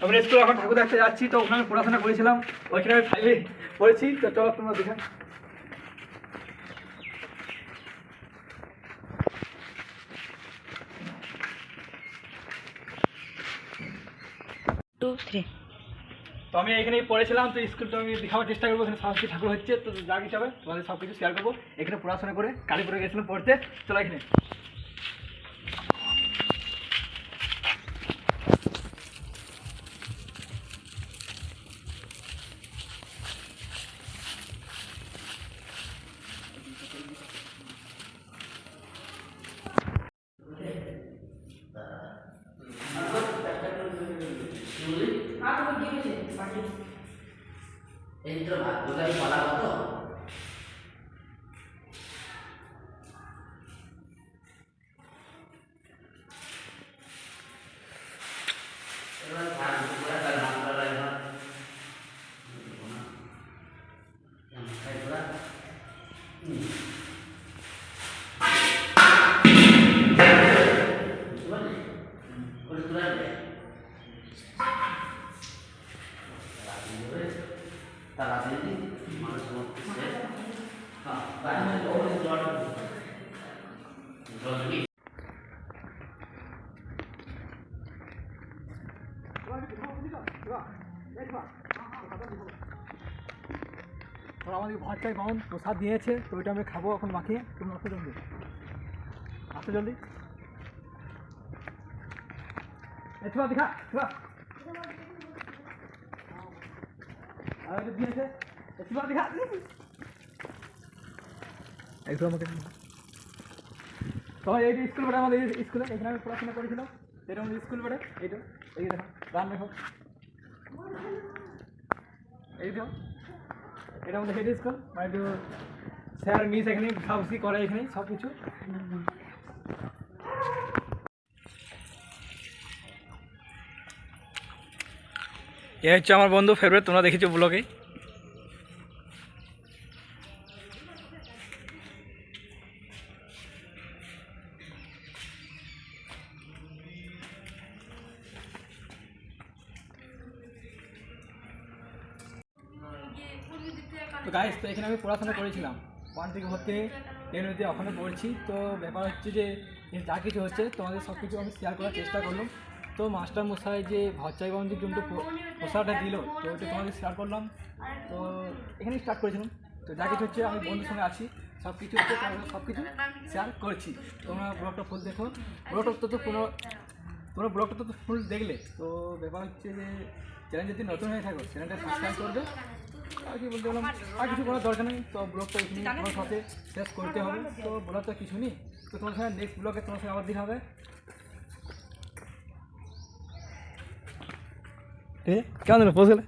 আমি স্কুলে এখন ঠাকুর দেখতে যাচ্ছি, তো ওখানে আমি পড়াশোনা করেছিলাম, ওইখানে আমি ফাইভে পড়েছি। তো চলো তোমরা দেখে। 2 3 তো আমি এখানেই পড়েছিলাম, তো স্কুলটা আমি দেখাবার চেষ্টা করবো। এখানে সরস্বতী ঠাকুর হচ্ছে, তো যা কিছু হবে তোমাদের সব কিছু শেয়ার করবো। এখানে পড়াশোনা করে কালীপুরে গেছিলাম পড়তে। চলো এখানে। itu Pak, bukan kepala foto. ওরা আমাদেরকে ভাত চাই পাউন প্রসাদ দিয়েছে, তো ওইটা আমি খাবো এখন মাখিয়ে। তুমি আসো জলদি, আসো জলদি। দেখা আর দিয়েছে দেখা একটু আমাকে। তো এই স্কুল বেড়ে আমাদের স্কুলে, এখানে আমি পড়াশোনা করেছিলাম। এটা আমাদের স্কুল বেড়ে, এইটা এই দেখো গান দেখো, এই দেখো এটা আমাদের হেড স্কুল। মানে তো স্যার মিস এখানে ঘাউসি করে, এখানে সব কিছু। এ হচ্ছে আমার বন্ধু ফেভারিট, তোমরা দেখেছো ব্লগে। তো গাইস, তো এখানে আমি পড়াশোনা করেছিলাম 1 থেকে ভর্তি 10 অবধি ওখানে পড়ছি। তো ব্যাপার হচ্ছে যে যা কিছু হচ্ছে তোমাদের সব কিছু আমি শেয়ার করার চেষ্টা করলাম। তো মাস্টার মশাই যে ভচ্চাই বাবুজির জন্য প্রসাদটা দিল, তো ওটা তোমাদের শেয়ার করলাম। তো এখানেই স্টার্ট করেছিলাম। তো যা কিছু হচ্ছে আমি বন্ধুর সঙ্গে আছি, সব কিছু হচ্ছে তোমাদের সব কিছু শেয়ার করছি। তোমরা ব্লগটা ফুল দেখো, ব্লগটা তো তোমরা ব্লগটা তো ফুল দেখলে। তো ব্যাপার হচ্ছে যে চ্যানেল যদি নতুন হয়ে থাকো চ্যানেলটা সাবস্ক্রাইব করবে। আর কি বলতে বললাম, আর কিছু করার দরকার নেই। তো ব্লগটা এখানে তোমার সাথে শেষ করতে হবে। তো বলার তো কিছু নেই। তো তোমার সঙ্গে নেক্সট ব্লগে তোমার সঙ্গে আবার দেখা হবে। ঠিক আছে, কেমন দিল পোজ গেলে।